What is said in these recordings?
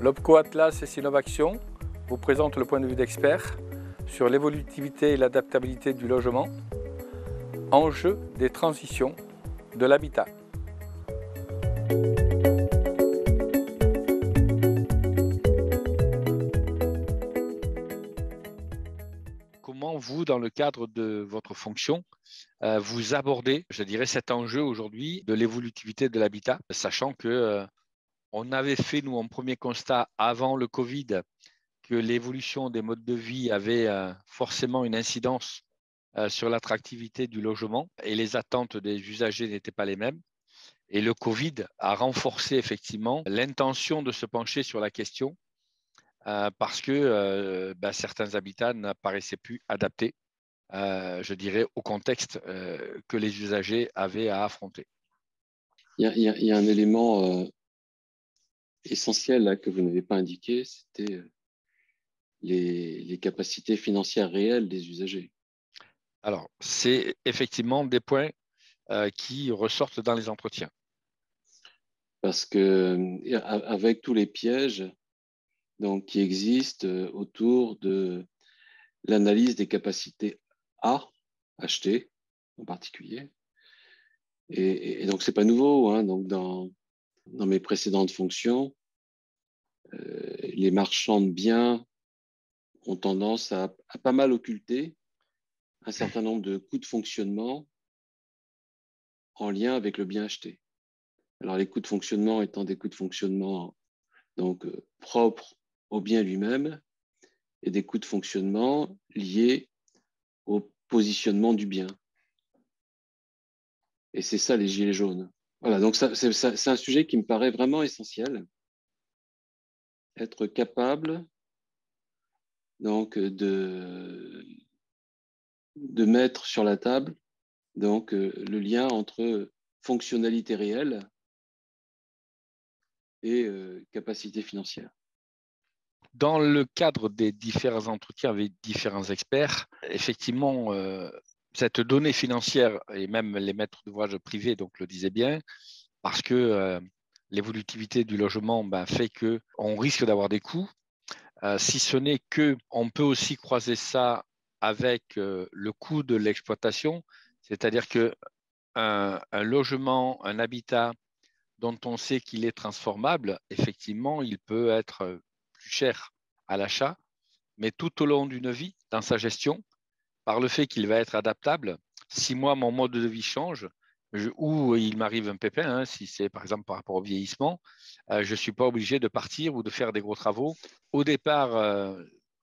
L'Opco Atlas et Sinovaction vous présentent le point de vue d'experts sur l'évolutivité et l'adaptabilité du logement, enjeux des transitions de l'habitat. Comment vous, dans le cadre de votre fonction, vous abordez, je dirais, cet enjeu aujourd'hui de l'évolutivité de l'habitat, sachant que on avait fait, nous, un premier constat avant le Covid, que l'évolution des modes de vie avait forcément une incidence sur l'attractivité du logement et les attentes des usagers n'étaient pas les mêmes. Et le Covid a renforcé effectivement l'intention de se pencher sur la question parce que certains habitats n'apparaissaient plus adaptés, je dirais, au contexte que les usagers avaient à affronter. Il y a un élément essentiel là, que vous n'avez pas indiqué, c'était les capacités financières réelles des usagers. Alors, c'est effectivement des points qui ressortent dans les entretiens. Parce que avec tous les pièges donc, qui existent autour de l'analyse des capacités à acheter en particulier, et donc c'est pas nouveau, hein, donc dans mes précédentes fonctions, les marchands de biens ont tendance à pas mal occulter un certain nombre de coûts de fonctionnement en lien avec le bien acheté. Alors, les coûts de fonctionnement étant des coûts de fonctionnement donc propres au bien lui-même et des coûts de fonctionnement liés au positionnement du bien. Et c'est ça les gilets jaunes. Voilà, donc c'est un sujet qui me paraît vraiment essentiel. Être capable donc de mettre sur la table donc le lien entre fonctionnalité réelle et capacité financière. Dans le cadre des différents entretiens avec différents experts, effectivement, cette donnée financière, et même les maîtres d'ouvrage privés donc, le disaient bien, parce que l'évolutivité du logement fait qu'on risque d'avoir des coûts, si ce n'est qu'on peut aussi croiser ça avec le coût de l'exploitation, c'est-à-dire qu'un logement, un habitat dont on sait qu'il est transformable, effectivement, il peut être plus cher à l'achat, mais tout au long d'une vie, dans sa gestion, par le fait qu'il va être adaptable, si moi, mon mode de vie change, ou il m'arrive un pépin, si c'est par exemple par rapport au vieillissement, je ne suis pas obligé de partir ou de faire des gros travaux. Au départ,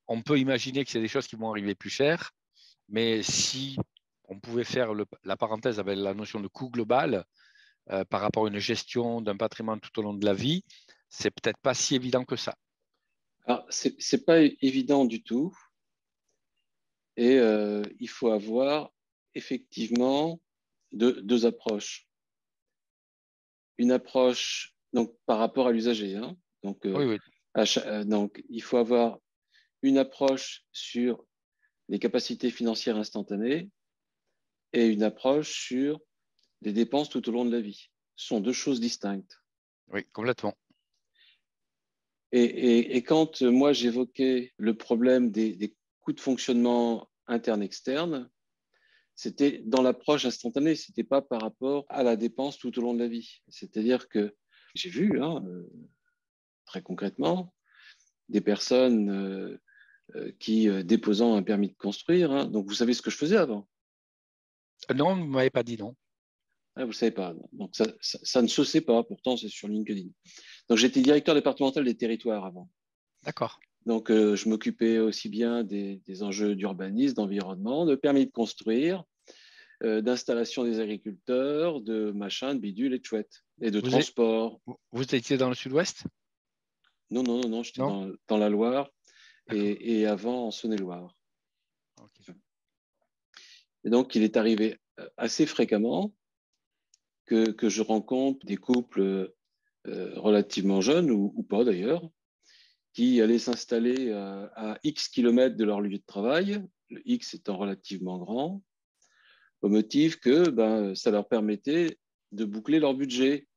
on peut imaginer que c'est des choses qui vont arriver plus chères, mais si on pouvait faire la parenthèse avec la notion de coût global, par rapport à une gestion d'un patrimoine tout au long de la vie, c'est peut-être pas si évident que ça. Alors, c'est pas évident du tout. Et il faut avoir effectivement deux approches. Une approche donc, par rapport à l'usager. Hein. Donc, Oui. donc, il faut avoir une approche sur les capacités financières instantanées et une approche sur les dépenses tout au long de la vie. Ce sont deux choses distinctes. Oui, complètement. Et quand moi j'évoquais le problème des coûts de fonctionnement interne-externe, c'était dans l'approche instantanée, ce n'était pas par rapport à la dépense tout au long de la vie. C'est-à-dire que j'ai vu, très concrètement, des personnes qui, déposant un permis de construire, donc vous savez ce que je faisais avant? Non, vous ne m'avez pas dit non. Vous ne le savez pas. Donc ça ne se sait pas, pourtant c'est sur LinkedIn. Donc j'étais directeur départemental des territoires avant. D'accord. Donc, je m'occupais aussi bien des enjeux d'urbanisme, d'environnement, de permis de construire, d'installation des agriculteurs, de machin, de bidule et de chouette, et de Vous, êtes- transport. vous étiez dans le sud-ouest? Non, non, non, non, j'étais Non? dans la Loire D'accord. et avant en Saône-et-Loire. Ok. Et donc, il est arrivé assez fréquemment que je rencontre des couples relativement jeunes ou pas d'ailleurs, qui allaient s'installer à X kilomètres de leur lieu de travail, le X étant relativement grand, au motif que ben, ça leur permettait de boucler leur budget.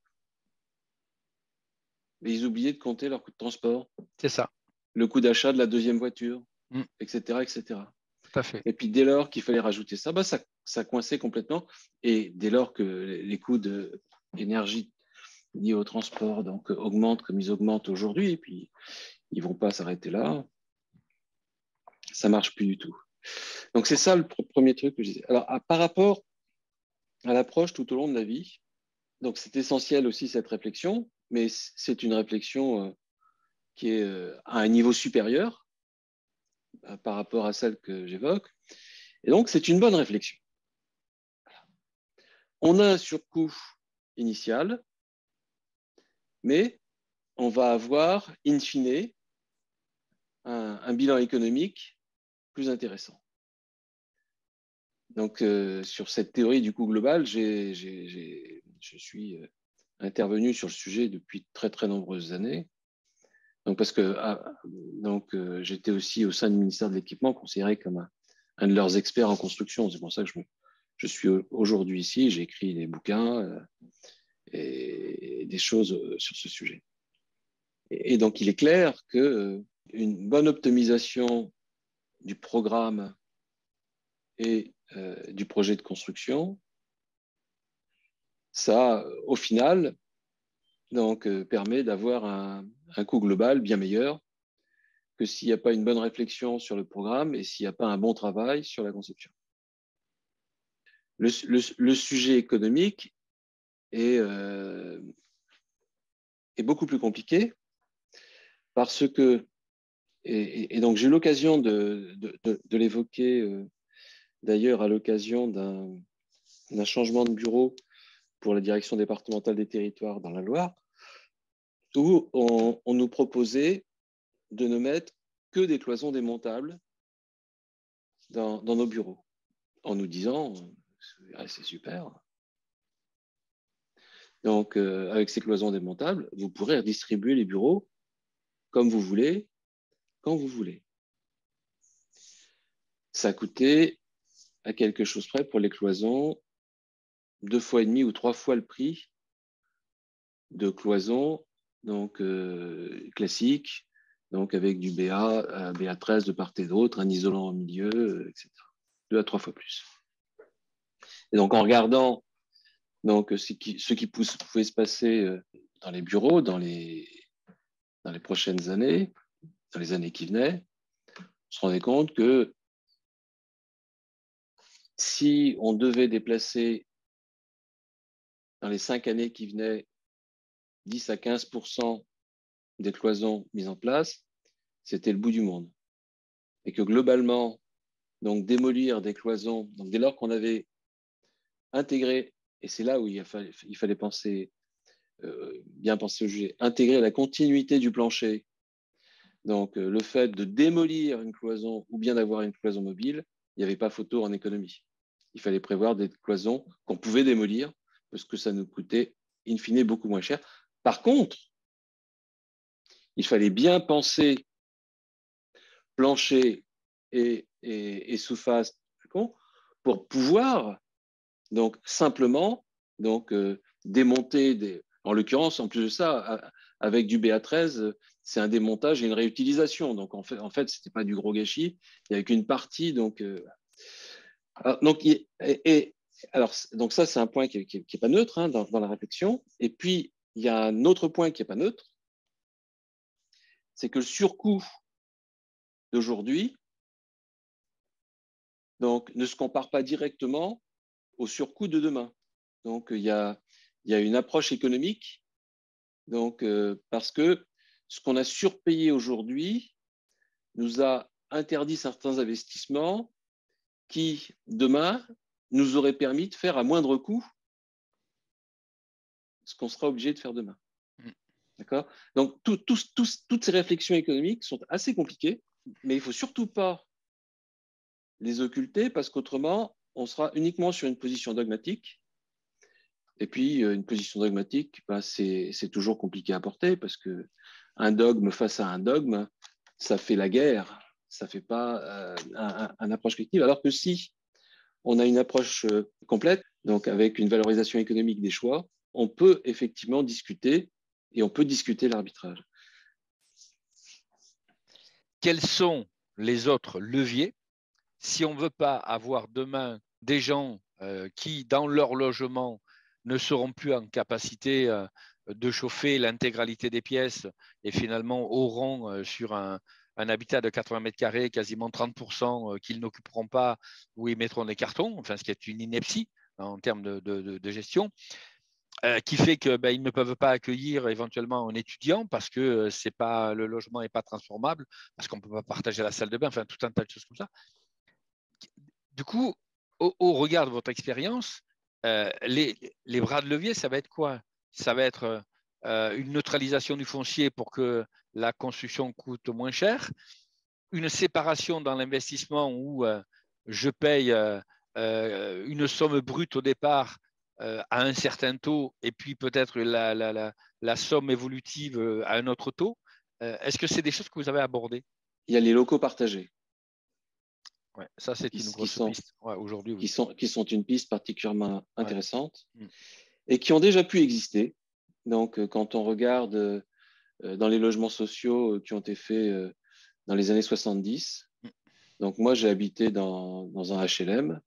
Mais ils oubliaient de compter leur coût de transport, C'est ça. le coût d'achat de la deuxième voiture, Mm, etc., etc. tout à fait. Et puis dès lors qu'il fallait rajouter ça, bah ça coinçait complètement. Et dès lors que les coûts d'énergie liés au transport donc, augmentent comme ils augmentent aujourd'hui, et puis ils ne vont pas s'arrêter là, ça ne marche plus du tout. Donc c'est ça le premier truc que je disais. Alors par rapport à l'approche tout au long de la vie, donc c'est essentiel aussi cette réflexion, mais c'est une réflexion qui est à un niveau supérieur par rapport à celle que j'évoque. Et donc c'est une bonne réflexion. On a un surcoût initial, mais on va avoir, in fine, un bilan économique plus intéressant. Donc, sur cette théorie du coût global, je suis intervenu sur le sujet depuis de très, très nombreuses années. Donc, parce que j'étais aussi au sein du ministère de l'Équipement considéré comme un de leurs experts en construction. C'est pour ça que je suis aujourd'hui ici. J'ai écrit des bouquins et des choses sur ce sujet. Et donc, il est clair qu'une bonne optimisation du programme et du projet de construction, ça, au final, donc, permet d'avoir un coût global bien meilleur que s'il n'y a pas une bonne réflexion sur le programme et s'il n'y a pas un bon travail sur la conception. Le sujet économique est beaucoup plus compliqué parce que, et donc j'ai eu l'occasion de l'évoquer d'ailleurs à l'occasion d'un changement de bureau pour la direction départementale des territoires dans la Loire, où on nous proposait de ne mettre que des cloisons démontables dans nos bureaux, en nous disant c'est super. Donc, avec ces cloisons démontables, vous pourrez redistribuer les bureaux comme vous voulez, quand vous voulez. Ça a coûté à quelque chose près pour les cloisons 2,5 fois ou 3 fois le prix de cloisons donc classiques, donc avec du BA, BA13 de part et d'autre, un isolant au milieu, etc. 2 à 3 fois plus. Et donc en regardant donc ce qui pouvait se passer dans les bureaux dans les prochaines années, dans les années qui venaient, on se rendait compte que si on devait déplacer dans les 5 années qui venaient 10 à 15% des cloisons mises en place, c'était le bout du monde. Et que globalement, donc démolir des cloisons, donc dès lors qu'on avait intégré, et c'est là où il fallait penser, bien penser au sujet, intégrer la continuité du plancher, donc le fait de démolir une cloison ou bien d'avoir une cloison mobile, il n'y avait pas photo en économie. Il fallait prévoir des cloisons qu'on pouvait démolir parce que ça nous coûtait in fine beaucoup moins cher. Par contre, il fallait bien penser plancher et sous-face pour pouvoir donc simplement donc démonter en l'occurrence en plus de ça avec du BA13 c'est un démontage et une réutilisation donc en fait c'était pas du gros gâchis il n'y avait qu'une partie donc donc ça c'est un point qui est pas neutre hein, dans la réflexion et puis il y a un autre point qui est pas neutre c'est que le surcoût d'aujourd'hui donc ne se compare pas directement au surcoût de demain. Donc, il y a une approche économique, donc, parce que ce qu'on a surpayé aujourd'hui nous a interdit certains investissements qui, demain, nous auraient permis de faire à moindre coût ce qu'on sera obligé de faire demain. D'accord ? Donc, toutes ces réflexions économiques sont assez compliquées, mais il ne faut surtout pas les occulter parce qu'autrement, on sera uniquement sur une position dogmatique. Et puis, une position dogmatique, bah, c'est toujours compliqué à porter parce qu'un dogme face à un dogme, ça fait la guerre, ça ne fait pas un approche collective. Alors que si on a une approche complète, donc avec une valorisation économique des choix, on peut effectivement discuter et on peut discuter l'arbitrage. Quels sont les autres leviers si on ne veut pas avoir demain des gens qui, dans leur logement, ne seront plus en capacité de chauffer l'intégralité des pièces et finalement auront sur un habitat de 80 mètres carrés quasiment 30% qu'ils n'occuperont pas où ils mettront des cartons, enfin, ce qui est une ineptie en termes de gestion. Qui fait qu'ils ne peuvent pas accueillir éventuellement un étudiant parce que le logement n'est pas transformable, parce qu'on ne peut pas partager la salle de bain, enfin tout un tas de choses comme ça. Du coup, au regard de votre expérience, les bras de levier, ça va être quoi? Ça va être une neutralisation du foncier pour que la construction coûte moins cher, une séparation dans l'investissement où je paye une somme brute au départ à un certain taux et puis peut-être la somme évolutive à un autre taux. Est-ce que c'est des choses que vous avez abordées? Il y a les locaux partagés. Ouais, ça, c'est une grosse piste aujourd'hui. Oui. Qui sont une piste particulièrement intéressante Ouais. Et qui ont déjà pu exister. Donc, quand on regarde dans les logements sociaux qui ont été faits dans les années 70, donc moi, j'ai habité dans un HLM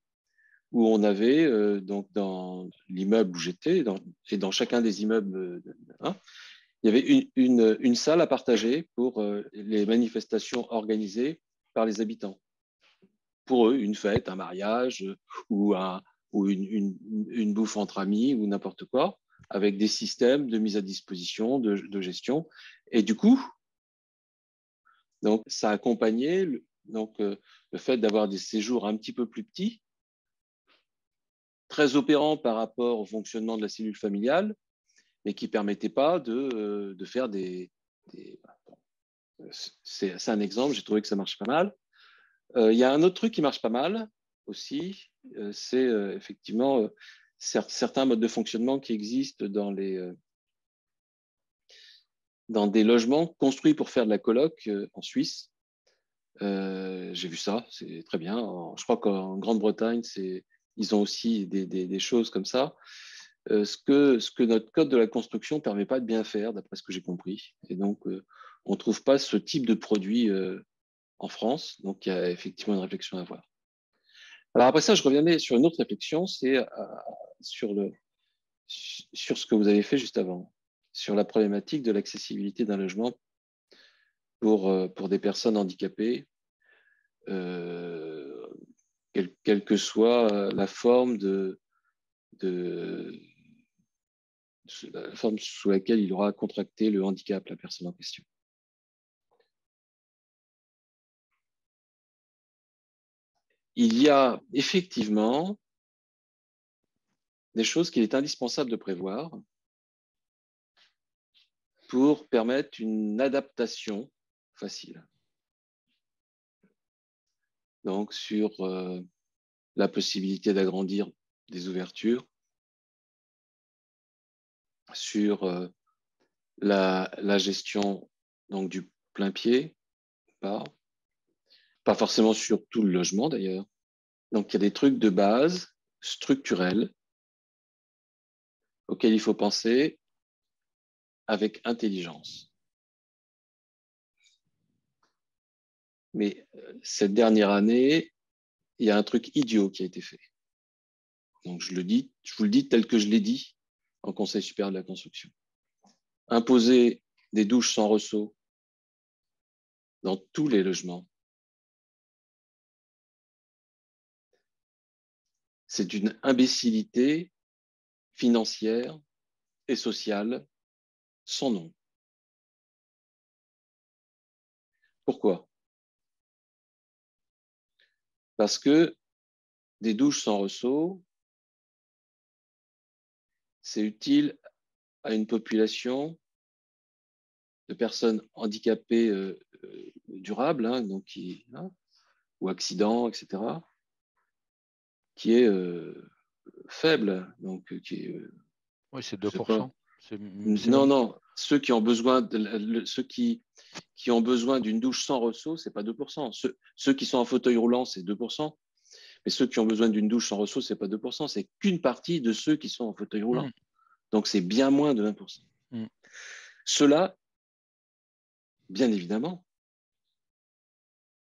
où on avait, donc dans l'immeuble où j'étais, et dans chacun des immeubles, il y avait une salle à partager pour les manifestations organisées par les habitants. Pour eux, une fête, un mariage ou une bouffe entre amis ou n'importe quoi, avec des systèmes de mise à disposition, de gestion. Et du coup, donc, ça accompagnait le fait d'avoir des séjours un petit peu plus petits, très opérants par rapport au fonctionnement de la cellule familiale, mais qui ne permettaient pas de faire c'est un exemple, j'ai trouvé que ça marche pas mal. Il y a un autre truc qui marche pas mal aussi, c'est effectivement certains modes de fonctionnement qui existent dans des logements construits pour faire de la coloc en Suisse. J'ai vu ça, c'est très bien. Je crois qu'en Grande-Bretagne, ils ont aussi des choses comme ça. Ce que notre code de la construction ne permet pas de bien faire, d'après ce que j'ai compris. Et donc, on ne trouve pas ce type de produit en France. Donc, il y a effectivement une réflexion à avoir. Alors après ça, je reviendrai sur une autre réflexion, c'est sur ce que vous avez fait juste avant, sur la problématique de l'accessibilité d'un logement pour des personnes handicapées, quelle que soit la forme la forme sous laquelle il aura contracté le handicap, la personne en question. Il y a effectivement des choses qu'il est indispensable de prévoir pour permettre une adaptation facile. Donc, sur la possibilité d'agrandir des ouvertures, sur la gestion donc, du plein pied, pas forcément sur tout le logement d'ailleurs. Donc, il y a des trucs de base structurels auxquels il faut penser avec intelligence. Mais cette dernière année, il y a un truc idiot qui a été fait. Donc, je vous le dis tel que je l'ai dit en Conseil supérieur de la construction. Imposer des douches sans ressaut dans tous les logements, c'est d'une imbécilité financière et sociale sans nom. Pourquoi ? Parce que des douches sans ressaut, c'est utile à une population de personnes handicapées durables, hein, donc ou accidents, etc., qui est faible. Donc, Oui, c'est je sais pas. 2%. C'est Non, même... non, ceux qui ont besoin, ceux qui ont besoin d'une douche sans ressaut, c'est pas 2%. Ceux qui sont en fauteuil roulant, c'est 2%. Mais ceux qui ont besoin d'une douche sans ressaut, c'est pas 2%. C'est qu'une partie de ceux qui sont en fauteuil roulant. Donc, c'est bien moins de 1%. Ceux-là, bien évidemment,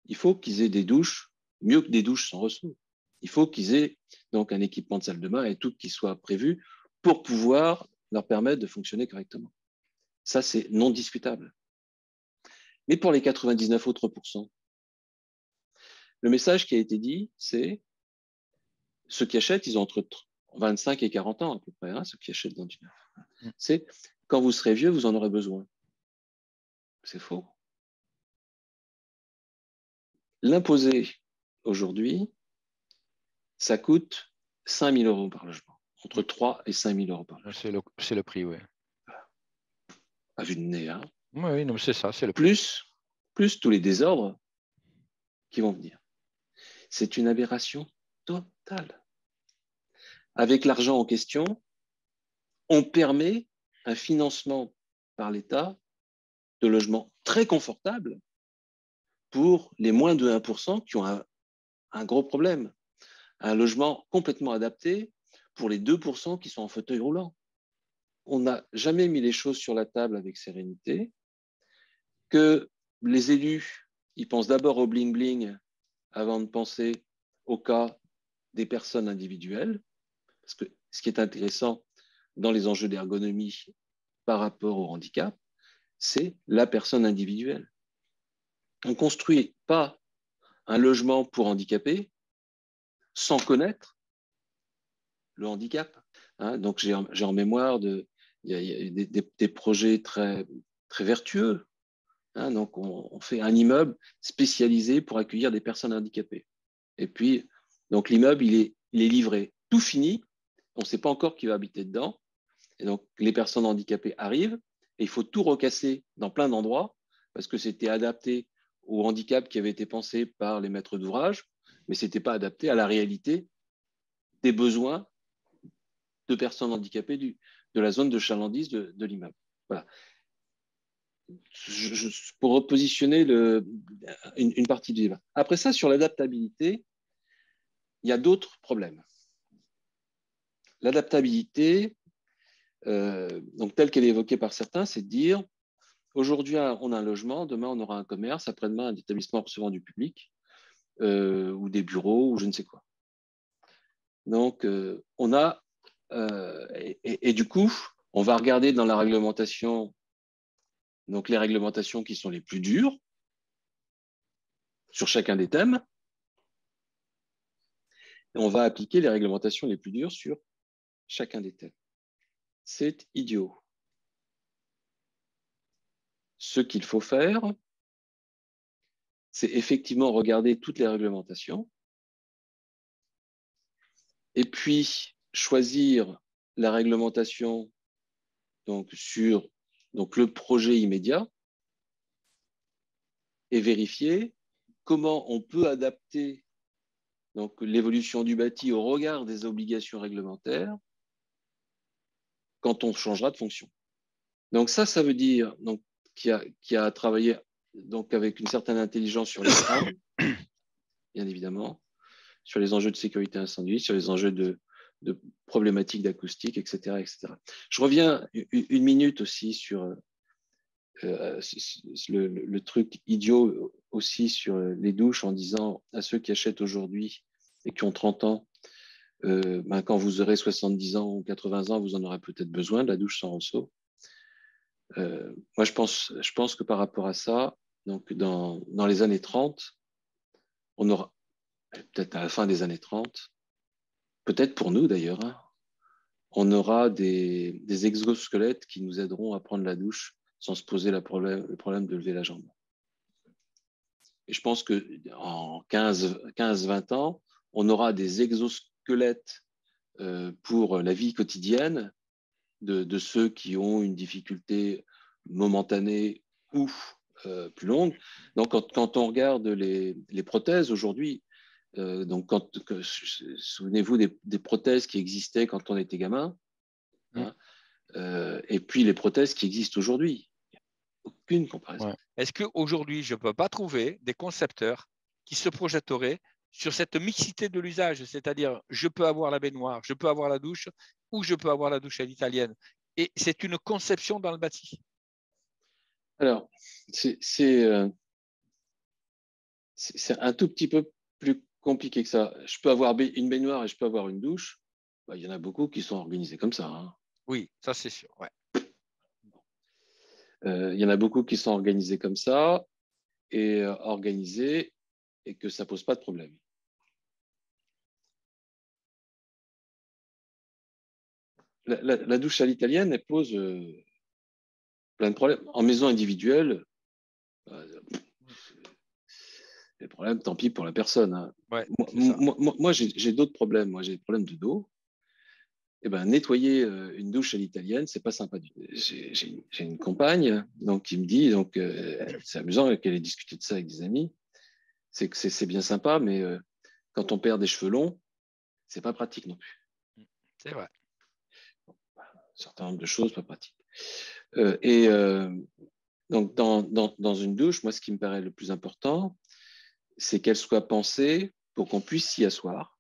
il faut qu'ils aient des douches mieux que des douches sans ressaut. Il faut qu'ils aient donc un équipement de salle de bain et tout qui soit prévu pour pouvoir leur permettre de fonctionner correctement. Ça, c'est non discutable. Mais pour les 99 autres pourcents, le message qui a été dit, c'est ceux qui achètent, ils ont entre 25 et 40 ans à peu près, hein, ceux qui achètent dans du neuf. C'est quand vous serez vieux, vous en aurez besoin. C'est faux. L'imposer aujourd'hui, ça coûte 5 000 euros par logement, entre 3 et 5 000 euros par logement. C'est le prix, oui. À vue de nez, hein. Oui, non, c'est ça, c'est le prix. Plus tous les désordres qui vont venir. C'est une aberration totale. Avec l'argent en question, on permet un financement par l'État de logements très confortables pour les moins de 1% qui ont un gros problème. Un logement complètement adapté pour les 2% qui sont en fauteuil roulant. On n'a jamais mis les choses sur la table avec sérénité, que les élus, ils pensent d'abord au bling-bling avant de penser au cas des personnes individuelles, parce que ce qui est intéressant dans les enjeux d'ergonomie par rapport au handicap, c'est la personne individuelle. On ne construit pas un logement pour handicapés sans connaître le handicap. Hein, donc, j'ai en mémoire il y a des projets très, très vertueux. Hein, donc, on fait un immeuble spécialisé pour accueillir des personnes handicapées. Et puis, donc l'immeuble, il est livré, tout fini. On ne sait pas encore qui va habiter dedans. Et donc, les personnes handicapées arrivent et il faut tout recasser dans plein d'endroits parce que c'était adapté au handicap qui avait été pensé par les maîtres d'ouvrage, mais ce n'était pas adapté à la réalité des besoins de personnes handicapées de la zone de chalandise de l'immeuble. Voilà. Pour repositionner une partie du débat. Après ça, sur l'adaptabilité, il y a d'autres problèmes. L'adaptabilité, donc telle qu'elle est évoquée par certains, c'est de dire aujourd'hui on a un logement, demain on aura un commerce, après-demain un établissement recevant du public ou des bureaux ou je ne sais quoi. Donc on a et du coup on va regarder dans la réglementation donc les réglementations qui sont les plus dures sur chacun des thèmes. Et on va appliquer les réglementations les plus dures sur chacun des thèmes. C'est idiot. Ce qu'il faut faire, c'est effectivement regarder toutes les réglementations et puis choisir la réglementation donc, sur donc, le projet immédiat et vérifier comment on peut adapter donc, l'évolution du bâti au regard des obligations réglementaires quand on changera de fonction. Donc ça veut dire donc, qui a travaillé donc, avec une certaine intelligence sur les trames, bien évidemment, sur les enjeux de sécurité incendie, sur les enjeux de problématiques d'acoustique, etc., etc. Je reviens une minute aussi sur le truc idiot aussi sur les douches en disant à ceux qui achètent aujourd'hui et qui ont 30 ans, quand vous aurez 70 ans ou 80 ans, vous en aurez peut-être besoin de la douche sans ressaut. Moi, je pense que par rapport à ça, donc dans les années 30, on aura, peut-être à la fin des années 30, peut-être pour nous d'ailleurs, hein, on aura des exosquelettes qui nous aideront à prendre la douche sans se poser le problème de lever la jambe. Et je pense qu'en 15-20 ans, on aura des exosquelettes pour la vie quotidienne de ceux qui ont une difficulté momentanée ou plus longue. Donc, quand on regarde les prothèses aujourd'hui, souvenez-vous des prothèses qui existaient quand on était gamin, hein, et puis les prothèses qui existent aujourd'hui. Aucune comparaison. Ouais. Est-ce qu'aujourd'hui, je ne peux pas trouver des concepteurs qui se projetteraient sur cette mixité de l'usage, c'est-à-dire je peux avoir la baignoire, je peux avoir la douche ou je peux avoir la douche à l'italienne. Et c'est une conception dans le bâti. Alors, c'est un tout petit peu plus compliqué que ça. Je peux avoir une baignoire et je peux avoir une douche. Bah, il y en a beaucoup qui sont organisés comme ça, hein. Oui, ça c'est sûr. Ouais. Il y en a beaucoup qui sont organisés comme ça et organisés et que ça pose pas de problème. La douche à l'italienne, elle pose plein de problèmes. En maison individuelle, les problèmes, tant pis pour la personne, hein. Ouais, c'est ça. Moi j'ai d'autres problèmes. Moi, j'ai des problèmes de dos. Eh ben, nettoyer une douche à l'italienne, c'est pas sympa du tout. J'ai une compagne donc, qui me dit, donc c'est amusant qu'elle ait discuté de ça avec des amis, c'est que c'est bien sympa, mais quand on perd des cheveux longs, c'est pas pratique non plus. C'est vrai. Un certain nombre de choses pas pratiques. Donc, dans une douche, moi, ce qui me paraît le plus important, c'est qu'elle soit pensée pour qu'on puisse s'y asseoir,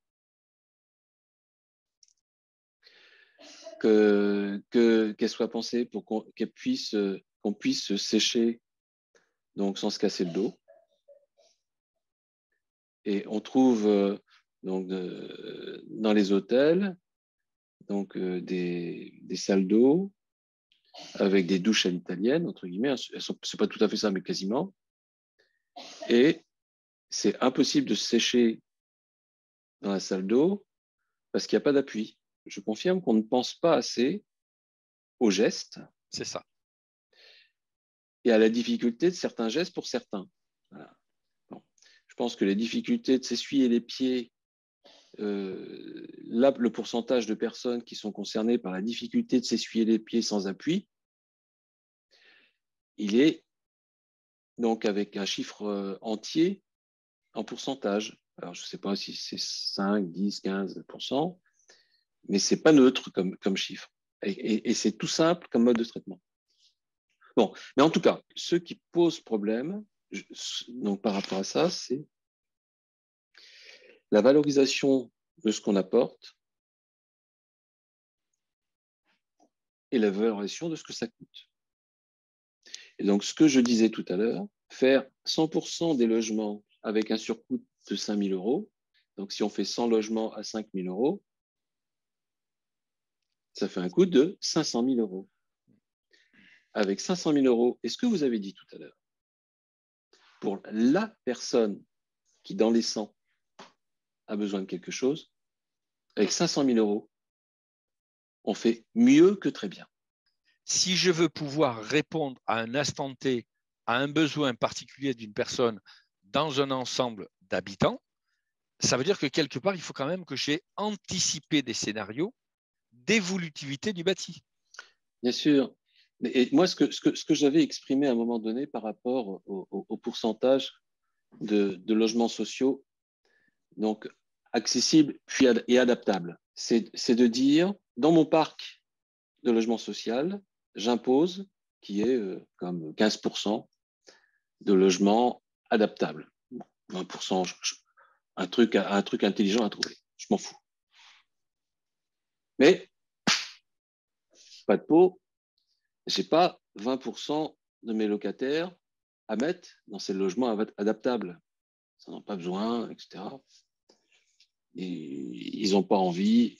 qu'elle soit pensée pour qu'on puisse se sécher donc sans se casser le dos. Et on trouve donc dans les hôtels donc des salles d'eau avec des douches à l'italienne entre guillemets. C'est pas tout à fait ça, mais quasiment. Et c'est impossible de se sécher dans la salle d'eau parce qu'il n'y a pas d'appui. Je confirme qu'on ne pense pas assez aux gestes C'est ça. et à la difficulté de certains gestes pour certains. Voilà. Bon. Je pense que les difficultés de s'essuyer les pieds, là, le pourcentage de personnes qui sont concernées par la difficulté de s'essuyer les pieds sans appui, il est donc avec un chiffre entier en pourcentage. Alors, je ne sais pas si c'est 5, 10, 15%, mais ce n'est pas neutre comme chiffre. Et c'est tout simple comme mode de traitement. Bon, mais en tout cas, ce qui pose problème, donc par rapport à ça, c'est la valorisation de ce qu'on apporte et la valorisation de ce que ça coûte. Et donc, ce que je disais tout à l'heure, faire 100% des logements avec un surcoût de 5 000 euros, donc si on fait 100 logements à 5 000 euros, ça fait un coût de 500 000 euros. Avec 500 000 euros, et ce que vous avez dit tout à l'heure, pour la personne qui, dans les 100, a besoin de quelque chose, avec 500 000 euros, on fait mieux que très bien. Si je veux pouvoir répondre à un instant T à un besoin particulier d'une personne dans un ensemble d'habitants, ça veut dire que quelque part, il faut quand même que j'ai anticipé des scénarios d'évolutivité du bâti. Bien sûr. Et moi, ce que j'avais exprimé à un moment donné par rapport au pourcentage de logements sociaux, donc accessibles et adaptables, c'est de dire, dans mon parc de logement social, j'impose qui est comme 15% de logements adaptables. 20%, un truc intelligent à trouver. Je m'en fous. Mais, pas de peau, j'ai pas 20% de mes locataires à mettre dans ces logements adaptables. Ils n'en ont pas besoin, etc. Et ils n'ont pas envie,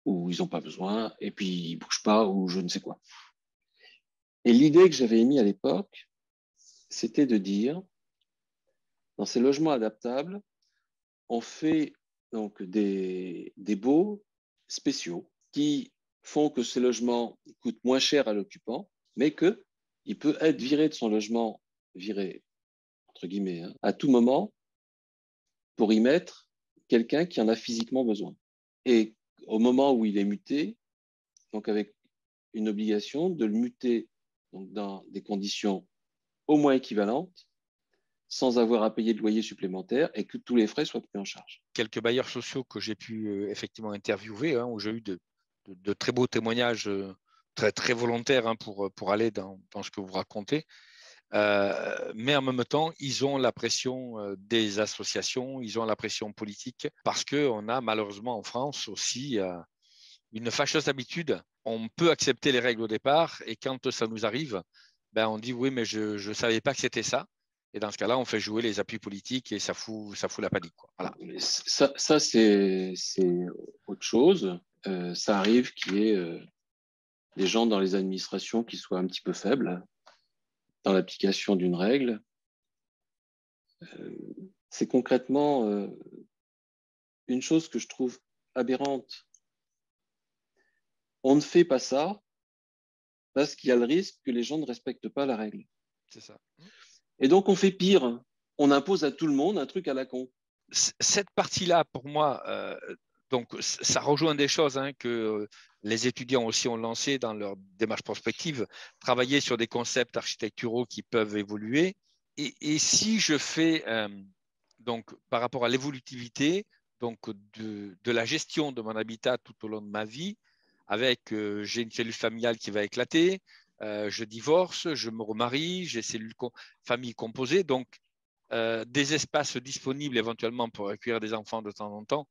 ou ils n'ont pas besoin, et puis ils ne bougent pas, ou je ne sais quoi. Et l'idée que j'avais émise à l'époque, c'était de dire, dans ces logements adaptables, on fait donc des baux spéciaux qui font que ces logements coûtent moins cher à l'occupant, mais qu'il peut être viré de son logement, viré entre entre guillemets, hein, à tout moment pour y mettre quelqu'un qui en a physiquement besoin. Et au moment où il est muté, donc avec une obligation de le muter donc dans des conditions au moins équivalentes, sans avoir à payer de loyer supplémentaire et que tous les frais soient pris en charge. Quelques bailleurs sociaux que j'ai pu effectivement interviewer, hein, où j'ai eu de très beaux témoignages très, très volontaires, hein, pour aller dans ce que vous racontez. Mais en même temps, ils ont la pression des associations, ils ont la pression politique, parce qu'on a malheureusement en France aussi une fâcheuse habitude. On peut accepter les règles au départ, et quand ça nous arrive, ben on dit oui, mais je ne savais pas que c'était ça. Et dans ce cas-là, on fait jouer les appuis politiques et ça fout la panique, quoi. Voilà. Ça c'est autre chose. Ça arrive qu'il y ait des gens dans les administrations qui soient un petit peu faibles dans l'application d'une règle. C'est concrètement une chose que je trouve aberrante. On ne fait pas ça parce qu'il y a le risque que les gens ne respectent pas la règle. C'est ça. Et donc, on fait pire. On impose à tout le monde un truc à la con. Cette partie-là, pour moi, donc ça rejoint des choses, hein, que les étudiants aussi ont lancées dans leur démarche prospective, travailler sur des concepts architecturaux qui peuvent évoluer. Et si je fais, donc, par rapport à l'évolutivité, donc de la gestion de mon habitat tout au long de ma vie, avec j'ai une cellule familiale qui va éclater, je divorce, je me remarie, j'ai famille composée, donc des espaces disponibles éventuellement pour accueillir des enfants de temps en temps.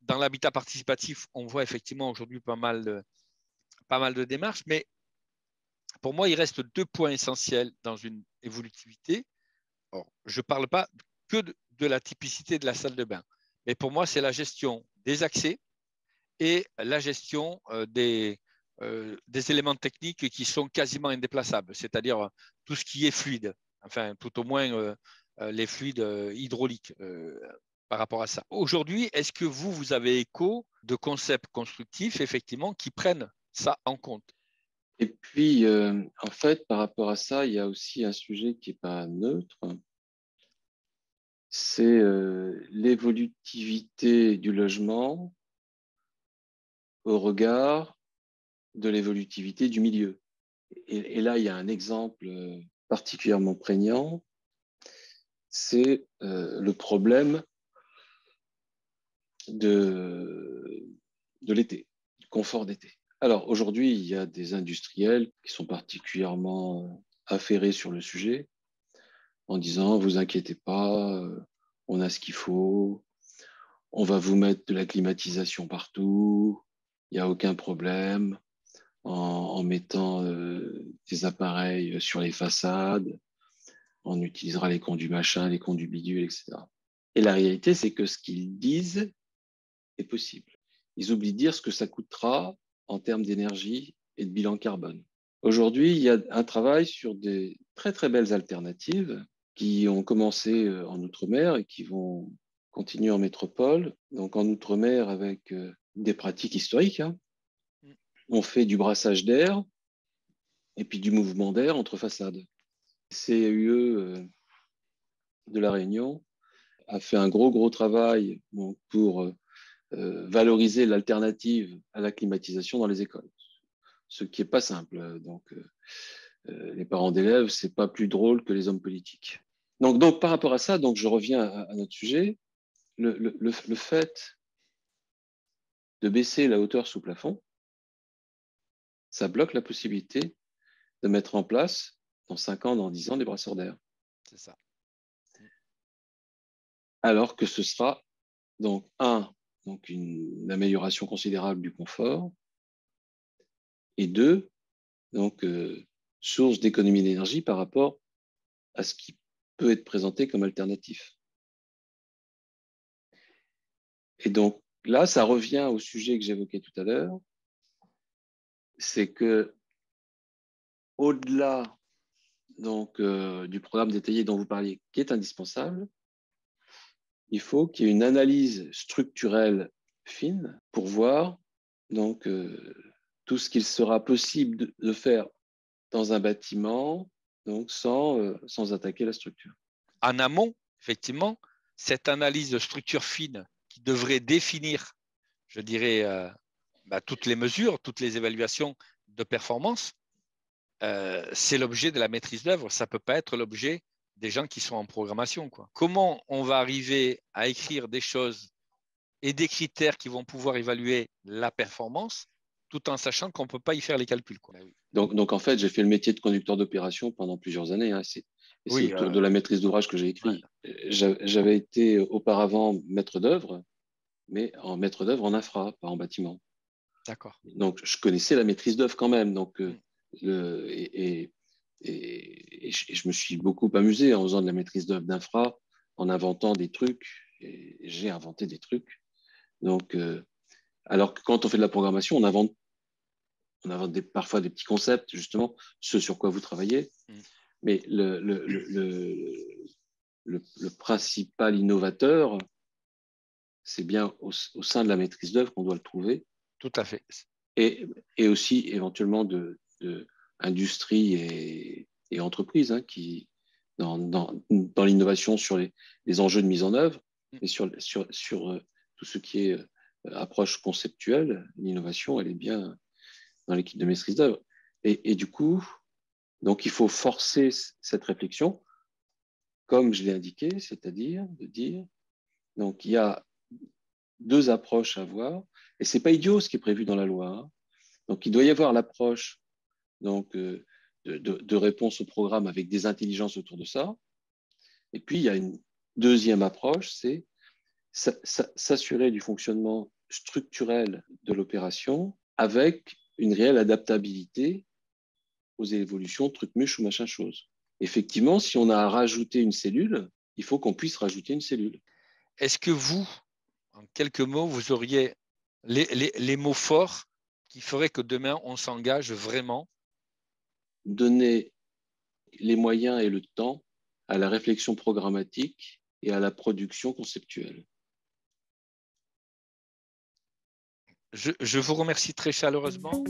Dans l'habitat participatif, on voit effectivement aujourd'hui pas mal de démarches, mais pour moi, il reste deux points essentiels dans une évolutivité. Alors, je ne parle pas que de la typicité de la salle de bain, mais pour moi, c'est la gestion des accès et la gestion des éléments techniques qui sont quasiment indéplaçables, c'est-à-dire tout ce qui est fluide, enfin tout au moins les fluides hydrauliques par rapport à ça. Aujourd'hui, est-ce que vous avez écho de concepts constructifs, effectivement, qui prennent ça en compte? Et puis, en fait, par rapport à ça, il y a aussi un sujet qui n'est pas neutre. C'est l'évolutivité du logement au regard de l'évolutivité du milieu. Et là, il y a un exemple particulièrement prégnant, c'est le problème de l'été, du confort d'été. Alors aujourd'hui, il y a des industriels qui sont particulièrement affairés sur le sujet en disant, vous inquiétez pas, on a ce qu'il faut, on va vous mettre de la climatisation partout, il n'y a aucun problème, en mettant des appareils sur les façades, on utilisera les conduits machin, les conduits bidule, etc. Et la réalité, c'est que ce qu'ils disent est possible. Ils oublient de dire ce que ça coûtera en termes d'énergie et de bilan carbone. Aujourd'hui, il y a un travail sur des très très belles alternatives qui ont commencé en Outre-mer et qui vont continuer en métropole. Donc en Outre-mer avec des pratiques historiques, hein. On fait du brassage d'air et puis du mouvement d'air entre façades. CUE de La Réunion a fait un gros travail pour valoriser l'alternative à la climatisation dans les écoles, ce qui n'est pas simple. Donc, les parents d'élèves, c'est pas plus drôle que les hommes politiques. Donc par rapport à ça, donc je reviens à notre sujet, le fait de baisser la hauteur sous plafond, ça bloque la possibilité de mettre en place dans 5 ans, dans 10 ans, des brasseurs d'air. C'est ça. Alors que ce sera donc donc une amélioration considérable du confort, et deux, donc source d'économie d'énergie par rapport à ce qui peut être présenté comme alternatif. Et donc là, ça revient au sujet que j'évoquais tout à l'heure, c'est que au-delà donc du programme détaillé dont vous parliez, qui est indispensable, il faut qu'il y ait une analyse structurelle fine pour voir donc tout ce qu'il sera possible de faire dans un bâtiment, donc sans attaquer la structure. en amont, effectivement, cette analyse de structure fine qui devrait définir, je dirais, toutes les mesures, toutes les évaluations de performance, c'est l'objet de la maîtrise d'œuvre. Ça ne peut pas être l'objet des gens qui sont en programmation, quoi. Comment on va arriver à écrire des choses et des critères qui vont pouvoir évaluer la performance tout en sachant qu'on ne peut pas y faire les calculs, quoi. Donc, en fait, j'ai fait le métier de conducteur d'opération pendant plusieurs années. Hein, c'est Oui, autour de la maîtrise d'ouvrage que j'ai écrit. Ouais. J'avais été auparavant maître d'œuvre, mais en maître d'œuvre en infra, pas en bâtiment. D'accord. Donc, je connaissais la maîtrise d'œuvre quand même. Donc, et je me suis beaucoup amusé en faisant de la maîtrise d'œuvre d'infra, en inventant des trucs. Et j'ai inventé des trucs. Donc, alors que quand on fait de la programmation, on invente parfois des petits concepts, justement, ce sur quoi vous travaillez. Mais le principal innovateur, c'est bien au sein de la maîtrise d'œuvre qu'on doit le trouver. Tout à fait. Et aussi éventuellement de industrie et entreprises hein, qui, dans l'innovation sur les enjeux de mise en œuvre et sur tout ce qui est approche conceptuelle, l'innovation, elle est bien dans l'équipe de maîtrise d'œuvre. Et du coup, donc il faut forcer cette réflexion, comme je l'ai indiqué, c'est-à-dire de dire, donc il y a deux approches à avoir, et c'est pas idiot ce qui est prévu dans la loi. Hein. Donc il doit y avoir l'approche donc de réponse au programme avec des intelligences autour de ça. Et puis il y a une deuxième approche, c'est s'assurer du fonctionnement structurel de l'opération avec une réelle adaptabilité aux évolutions truc-muche ou machin chose. Effectivement, si on a à rajouter une cellule, il faut qu'on puisse rajouter une cellule. Est-ce que vous, en quelques mots, vous auriez les mots forts qui feraient que demain, on s'engage vraiment? Donner les moyens et le temps à la réflexion programmatique et à la production conceptuelle. Je vous remercie très chaleureusement.